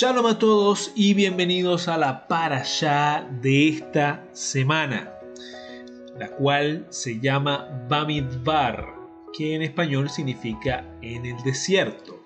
Shalom a todos y bienvenidos a la Parashá de esta semana, la cual se llama Bamidbar, que en español significa en el desierto.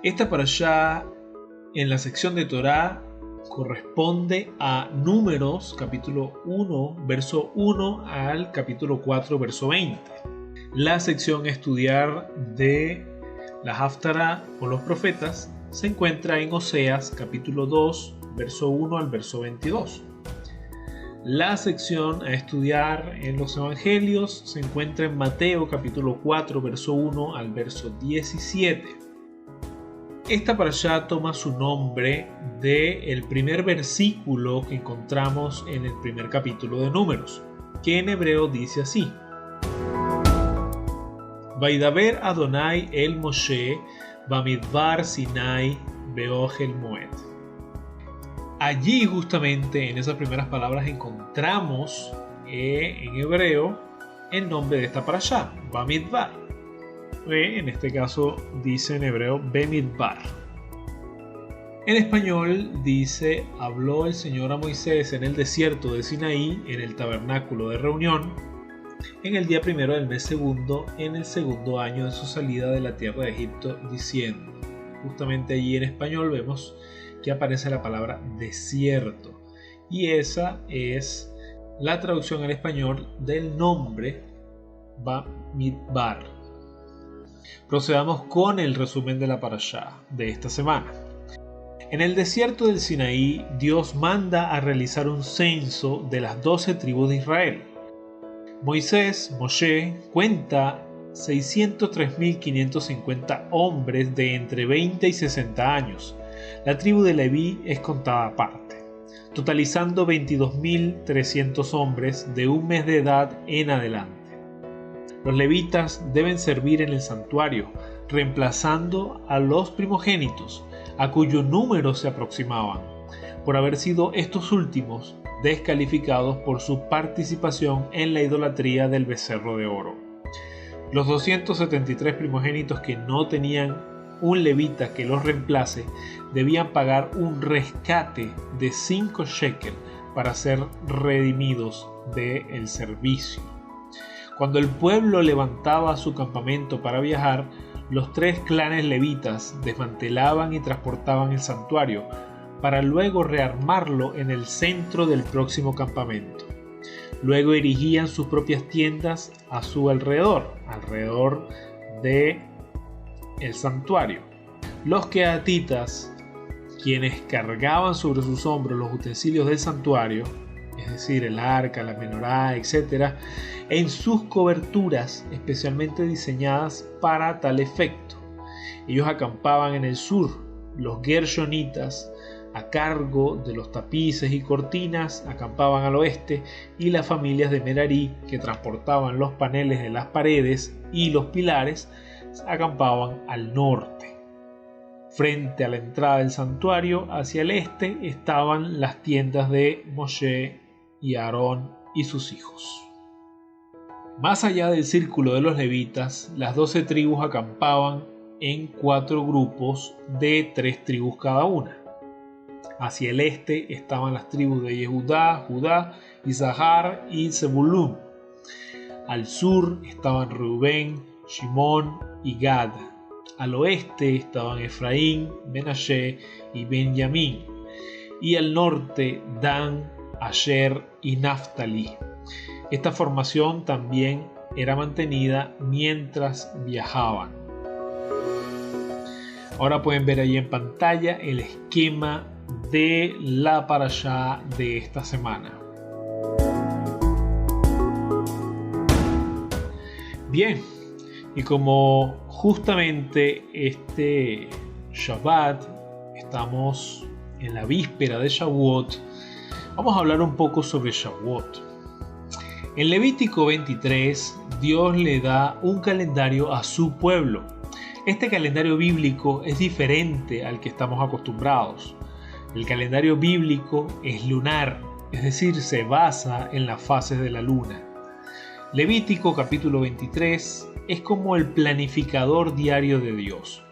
Esta Parashá en la sección de Torá corresponde a Números capítulo 1 verso 1 al capítulo 4 verso 20. La sección estudiar de la Haftará con los profetas se encuentra en Oseas capítulo 2 verso 1 al verso 22. La sección a estudiar en los evangelios se encuentra en Mateo capítulo 4 verso 1 al verso 17. Esta parashá toma su nombre del primer versículo que encontramos en el primer capítulo de Números, que en hebreo dice así: Vaidaber Adonai el Moshe Bamidbar Sinai Beojel Moed. Allí justamente en esas primeras palabras encontramos en hebreo el nombre de esta parashá, Bamidbar. En este caso dice en hebreo Bemidbar. En español dice: habló el Señor a Moisés en el desierto de Sinaí, en el tabernáculo de reunión, en el día primero del mes segundo, en el segundo año de su salida de la tierra de Egipto, diciendo. Justamente allí en español vemos que aparece la palabra desierto, y esa es la traducción al español del nombre Bamidbar. Procedamos con el resumen de la parashá de esta semana. En el desierto del Sinaí, Dios manda a realizar un censo de las 12 tribus de Israel. Moshe, cuenta 603.550 hombres de entre 20 y 60 años. La tribu de Leví es contada aparte, totalizando 22.300 hombres de un mes de edad en adelante. Los levitas deben servir en el santuario, reemplazando a los primogénitos, a cuyo número se aproximaban, por haber sido estos últimos descalificados por su participación en la idolatría del becerro de oro. Los 273 primogénitos que no tenían un levita que los reemplace debían pagar un rescate de 5 shekel para ser redimidos del servicio. Cuando el pueblo levantaba su campamento para viajar, los 3 clanes levitas desmantelaban y transportaban el santuario para luego rearmarlo en el centro del próximo campamento. Luego erigían sus propias tiendas a su alrededor de el santuario. Los quehatitas, quienes cargaban sobre sus hombros los utensilios del santuario, es decir, el arca, la menorá, etc., en sus coberturas especialmente diseñadas para tal efecto. Ellos acampaban en el sur. Los gershonitas, a cargo de los tapices y cortinas, acampaban al oeste, y las familias de Merarí, que transportaban los paneles de las paredes y los pilares, acampaban al norte. Frente a la entrada del santuario, hacia el este, estaban las tiendas de Moshe y Aarón y sus hijos. Más allá del círculo de los levitas, las 12 tribus acampaban en 4 grupos de 3 tribus cada una. Hacia el este estaban las tribus de Yehudá, Judá, Isahar y Zebulún. Al sur estaban Reubén, Shimón y Gad. Al oeste estaban Efraín, Menashe y Benjamín. Y al norte Dan, Asher y Naftali. Esta formación también era mantenida mientras viajaban. Ahora pueden ver ahí en pantalla el esquema de la parashá de esta semana. Bien, y como justamente este Shabbat estamos en la víspera de Shavuot, vamos a hablar un poco sobre Shavuot. En Levítico 23, Dios le da un calendario a su pueblo. Este calendario bíblico es diferente al que estamos acostumbrados. El calendario bíblico es lunar, es decir, se basa en las fases de la luna. Levítico capítulo 23 es como el planificador diario de Dios.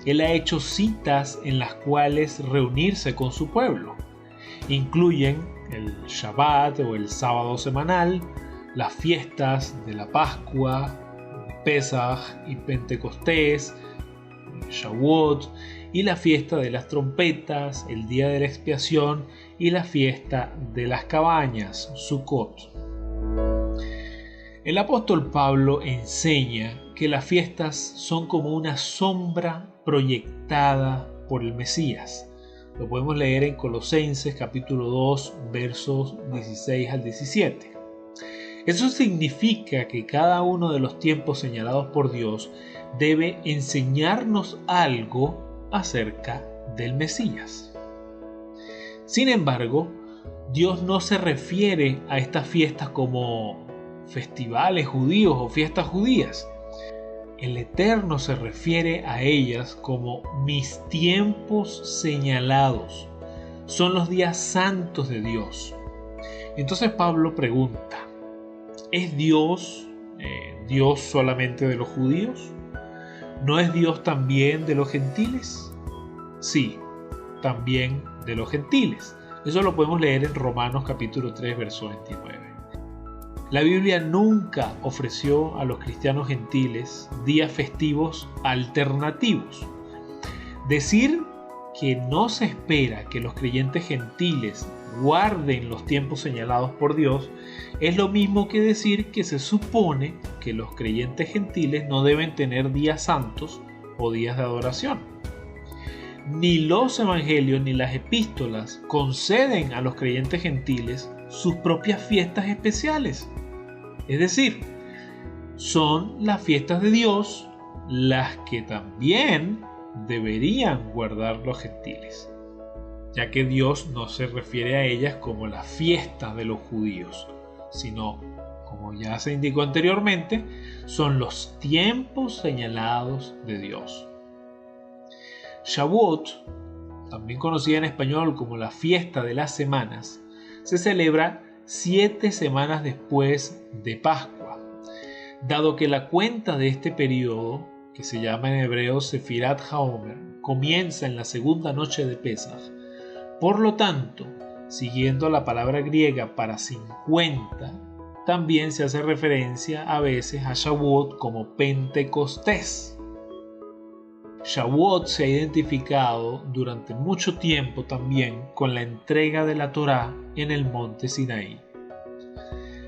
Él ha hecho citas en las cuales reunirse con su pueblo. Incluyen el Shabbat o el sábado semanal, las fiestas de la Pascua, Pesaj y Pentecostés, Shavuot, y la fiesta de las trompetas, el día de la expiación y la fiesta de las cabañas, Sukkot. El apóstol Pablo enseña que las fiestas son como una sombra proyectada por el Mesías. Lo podemos leer en Colosenses capítulo 2, versos 16 al 17. Eso significa que cada uno de los tiempos señalados por Dios debe enseñarnos algo acerca del Mesías. Sin embargo, Dios no se refiere a estas fiestas como festivales judíos o fiestas judías. El Eterno se refiere a ellas como mis tiempos señalados. Son los días santos de Dios. Entonces Pablo pregunta, ¿es Dios Dios solamente de los judíos? ¿No es Dios también de los gentiles? Sí, también de los gentiles. Eso lo podemos leer en Romanos capítulo 3, verso 29. La Biblia nunca ofreció a los cristianos gentiles días festivos alternativos. Decir que no se espera que los creyentes gentiles guarden los tiempos señalados por Dios es lo mismo que decir que se supone que los creyentes gentiles no deben tener días santos o días de adoración. Ni los evangelios ni las epístolas conceden a los creyentes gentiles sus propias fiestas especiales. Es decir, son las fiestas de Dios las que también deberían guardar los gentiles, ya que Dios no se refiere a ellas como las fiestas de los judíos, sino, como ya se indicó anteriormente, son los tiempos señalados de Dios. Shavuot, también conocida en español como la fiesta de las semanas, se celebra 7 semanas después de Pascua, dado que la cuenta de este periodo, que se llama en hebreo Sefirat HaOmer, comienza en la segunda noche de Pesaj. Por lo tanto, siguiendo la palabra griega para 50, también se hace referencia a veces a Shavuot como Pentecostés. Shavuot se ha identificado durante mucho tiempo también con la entrega de la Torá en el monte Sinaí.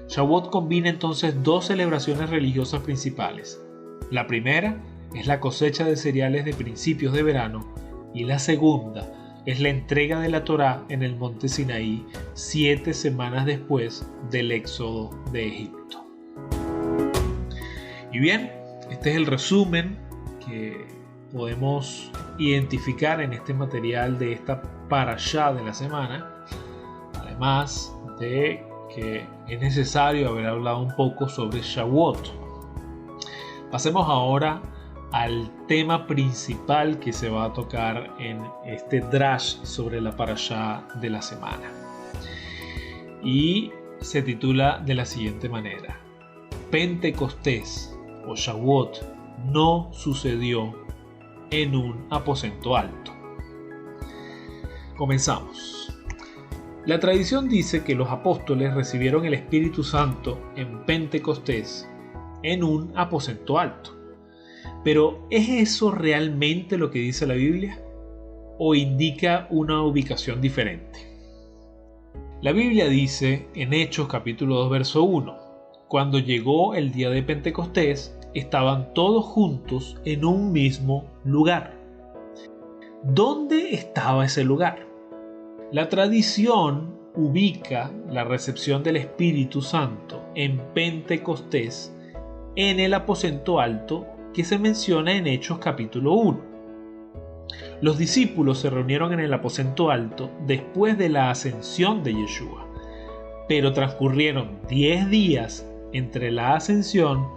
Shavuot combina entonces dos celebraciones religiosas principales. La primera es la cosecha de cereales de principios de verano y la segunda es la entrega de la Torá en el monte Sinaí 7 semanas después del éxodo de Egipto. Y bien, este es el resumen que podemos identificar en este material de esta parashá de la semana, además de que es necesario haber hablado un poco sobre Shavuot. Pasemos ahora al tema principal que se va a tocar en este drash sobre la parashá de la semana, y se titula de la siguiente manera: Pentecostés o Shavuot no sucedió en un aposento alto. Comenzamos. La tradición dice que los apóstoles recibieron el Espíritu Santo en Pentecostés en un aposento alto. Pero ¿es eso realmente lo que dice la Biblia? ¿O indica una ubicación diferente? La Biblia dice en Hechos capítulo 2 verso 1: cuando llegó el día de Pentecostés, estaban todos juntos en un mismo lugar. ¿Dónde estaba ese lugar? La tradición ubica la recepción del Espíritu Santo en Pentecostés en el aposento alto que se menciona en Hechos capítulo 1. Los discípulos se reunieron en el aposento alto después de la ascensión de Yeshua, pero transcurrieron 10 días entre la ascensión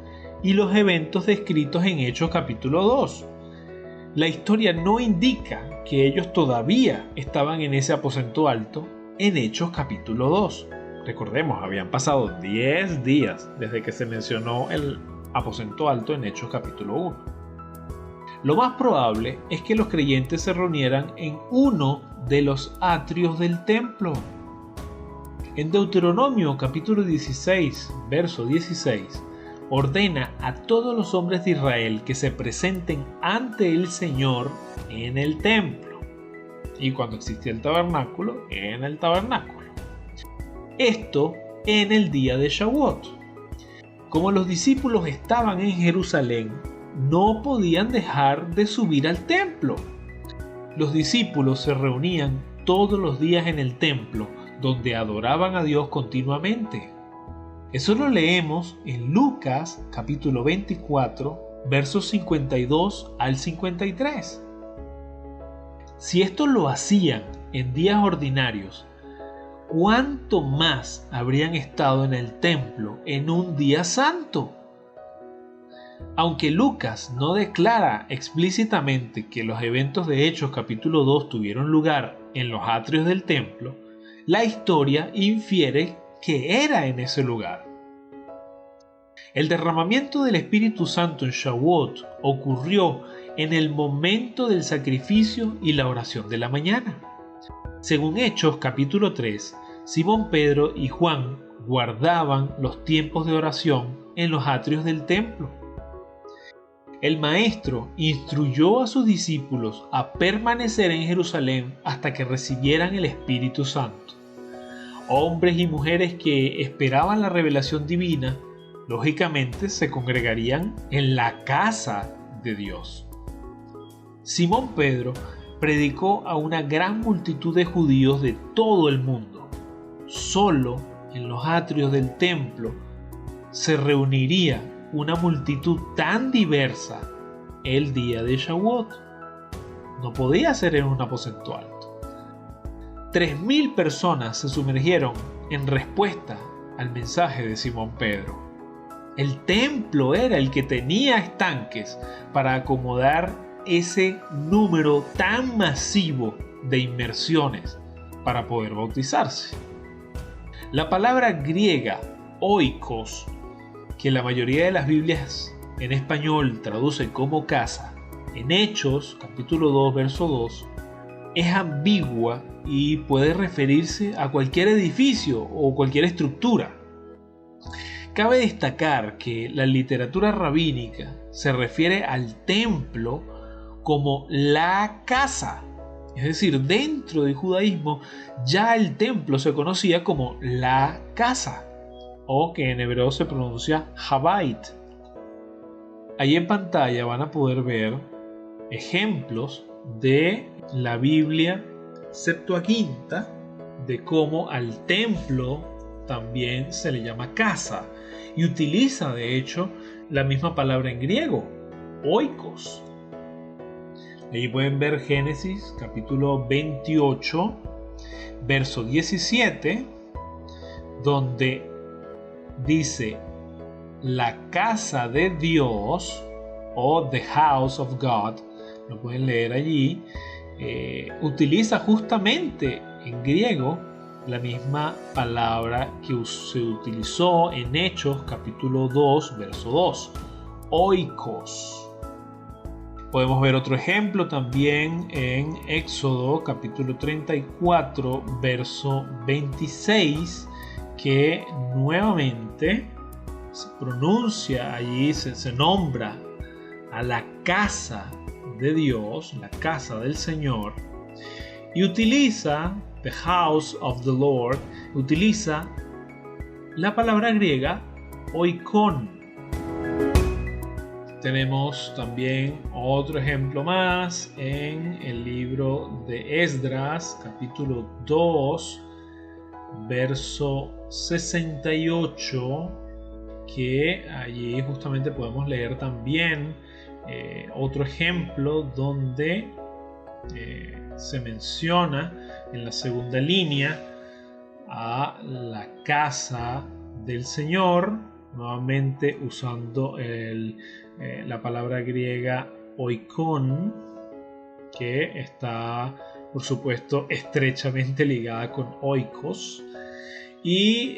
y los eventos descritos en Hechos capítulo 2. La historia no indica que ellos todavía estaban en ese aposento alto en Hechos capítulo 2. Recordemos, habían pasado 10 días desde que se mencionó el aposento alto en Hechos capítulo 1. Lo más probable es que los creyentes se reunieran en uno de los atrios del templo. En Deuteronomio capítulo 16, verso 16, ordena a todos los hombres de Israel que se presenten ante el Señor en el templo. Y cuando existía el tabernáculo, en el tabernáculo. Esto en el día de Shavuot. Como los discípulos estaban en Jerusalén, no podían dejar de subir al templo. Los discípulos se reunían todos los días en el templo, donde adoraban a Dios continuamente. Eso lo leemos en Lucas capítulo 24, versos 52 al 53. Si esto lo hacían en días ordinarios, ¿cuánto más habrían estado en el templo en un día santo? Aunque Lucas no declara explícitamente que los eventos de Hechos capítulo 2 tuvieron lugar en los atrios del templo, la historia infiere que era en ese lugar. El derramamiento del Espíritu Santo en Shavuot ocurrió en el momento del sacrificio y la oración de la mañana. Según Hechos capítulo 3, Simón Pedro y Juan guardaban los tiempos de oración en los atrios del templo. El Maestro instruyó a sus discípulos a permanecer en Jerusalén hasta que recibieran el Espíritu Santo. Hombres y mujeres que esperaban la revelación divina, lógicamente se congregarían en la casa de Dios. Simón Pedro predicó a una gran multitud de judíos de todo el mundo. Solo en los atrios del templo se reuniría una multitud tan diversa el día de Shavuot. No podía ser en un aposento alto. 3.000 personas se sumergieron en respuesta al mensaje de Simón Pedro. El templo era el que tenía estanques para acomodar ese número tan masivo de inmersiones para poder bautizarse. La palabra griega oikos, que la mayoría de las Biblias en español traduce como casa, en Hechos capítulo 2 verso 2, es ambigua y puede referirse a cualquier edificio o cualquier estructura. Cabe destacar que la literatura rabínica se refiere al templo como la casa. Es decir, dentro del judaísmo ya el templo se conocía como la casa, o que en hebreo se pronuncia Habait. Ahí en pantalla van a poder ver ejemplos de la Biblia Septuaginta, de cómo al templo también se le llama casa, y utiliza de hecho la misma palabra en griego, oikos. Ahí pueden ver Génesis capítulo 28, verso 17, donde dice la casa de Dios o the house of God, lo pueden leer allí, utiliza justamente en griego la misma palabra que se utilizó en Hechos capítulo 2 verso 2, oikos. Podemos ver otro ejemplo también en Éxodo capítulo 34 verso 26, que nuevamente se pronuncia allí, se nombra a la casa de Dios, la casa del Señor, y utiliza the house of the Lord, utiliza la palabra griega oikon. Tenemos también otro ejemplo más en el libro de Esdras, capítulo 2, verso 68, que allí justamente podemos leer también otro ejemplo donde se menciona en la segunda línea a la casa del Señor, nuevamente usando la palabra griega oikon, que está por supuesto estrechamente ligada con oikos, Y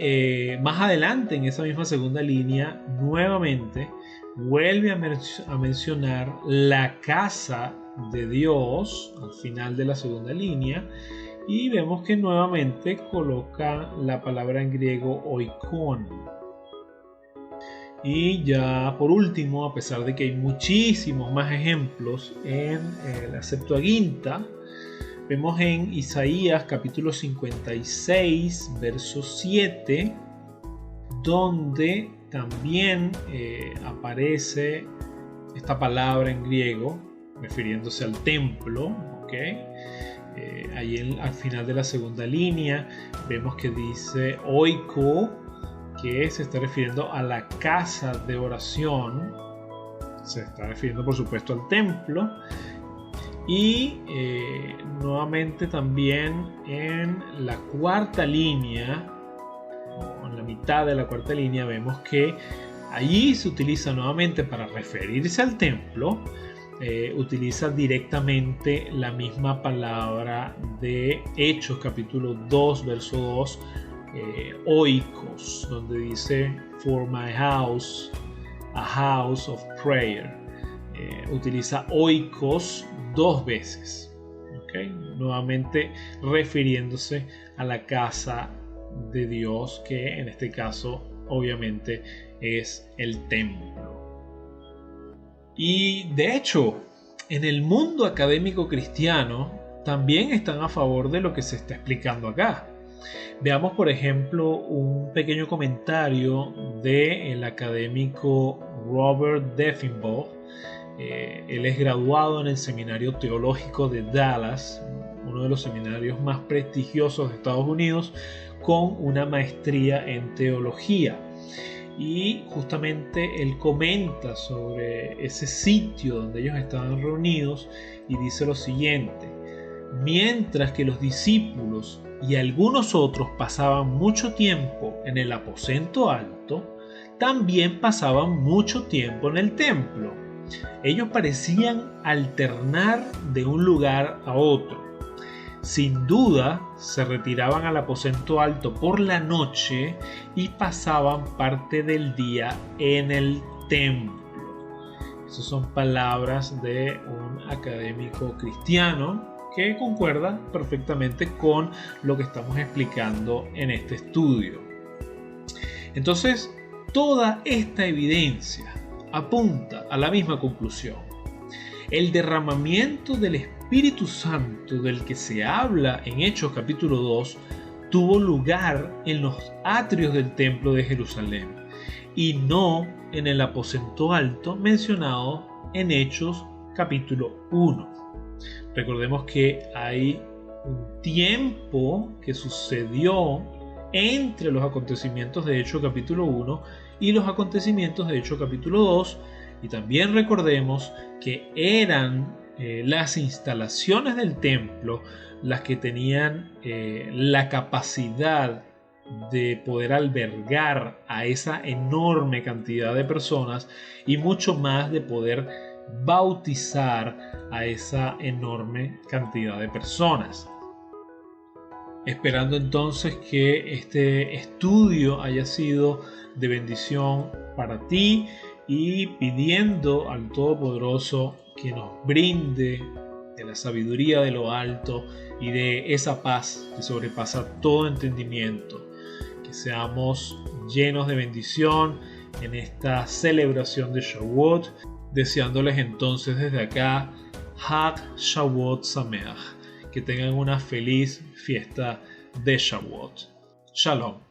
más adelante en esa misma segunda línea nuevamente vuelve a mencionar la casa de Dios al final de la segunda línea, y vemos que nuevamente coloca la palabra en griego oikon. Y ya por último, a pesar de que hay muchísimos más ejemplos en la Septuaginta, vemos en Isaías capítulo 56, verso 7, donde también aparece esta palabra en griego refiriéndose al templo, ¿okay? Ahí al final de la segunda línea vemos que dice oiko, que se está refiriendo a la casa de oración, se está refiriendo por supuesto al templo. Y nuevamente también en la cuarta línea, o en la mitad de la cuarta línea, vemos que allí se utiliza nuevamente para referirse al templo, utiliza directamente la misma palabra de Hechos capítulo 2 verso 2, oikos, donde dice for my house, a house of prayer. Utiliza oikos 2 veces, ¿okay? Nuevamente refiriéndose a la casa de Dios, que en este caso obviamente es el templo. Y de hecho, en el mundo académico cristiano también están a favor de lo que se está explicando acá. Veamos por ejemplo un pequeño comentario del académico Robert Deffinbaugh. Él es graduado en el Seminario Teológico de Dallas, uno de los seminarios más prestigiosos de Estados Unidos, con una maestría en teología. Y justamente él comenta sobre ese sitio donde ellos estaban reunidos y dice lo siguiente: mientras que los discípulos y algunos otros pasaban mucho tiempo en el aposento alto, también pasaban mucho tiempo en el templo. Ellos parecían alternar de un lugar a otro. Sin duda, se retiraban al aposento alto por la noche y pasaban parte del día en el templo. Esas son palabras de un académico cristiano que concuerda perfectamente con lo que estamos explicando en este estudio. Entonces, toda esta evidencia apunta a la misma conclusión. El derramamiento del Espíritu Santo del que se habla en Hechos capítulo 2 tuvo lugar en los atrios del templo de Jerusalén y no en el aposento alto mencionado en Hechos capítulo 1. Recordemos que hay un tiempo que sucedió entre los acontecimientos de Hechos capítulo 1 y los acontecimientos de Hechos capítulo 2, y también recordemos que eran las instalaciones del templo las que tenían la capacidad de poder albergar a esa enorme cantidad de personas y mucho más de poder bautizar a esa enorme cantidad de personas. Esperando entonces que este estudio haya sido de bendición para ti y pidiendo al Todopoderoso que nos brinde de la sabiduría de lo alto y de esa paz que sobrepasa todo entendimiento, que seamos llenos de bendición en esta celebración de Shavuot, deseándoles entonces desde acá Hag Shavuot Sameach, que tengan una feliz fiesta de Shavuot. Shalom.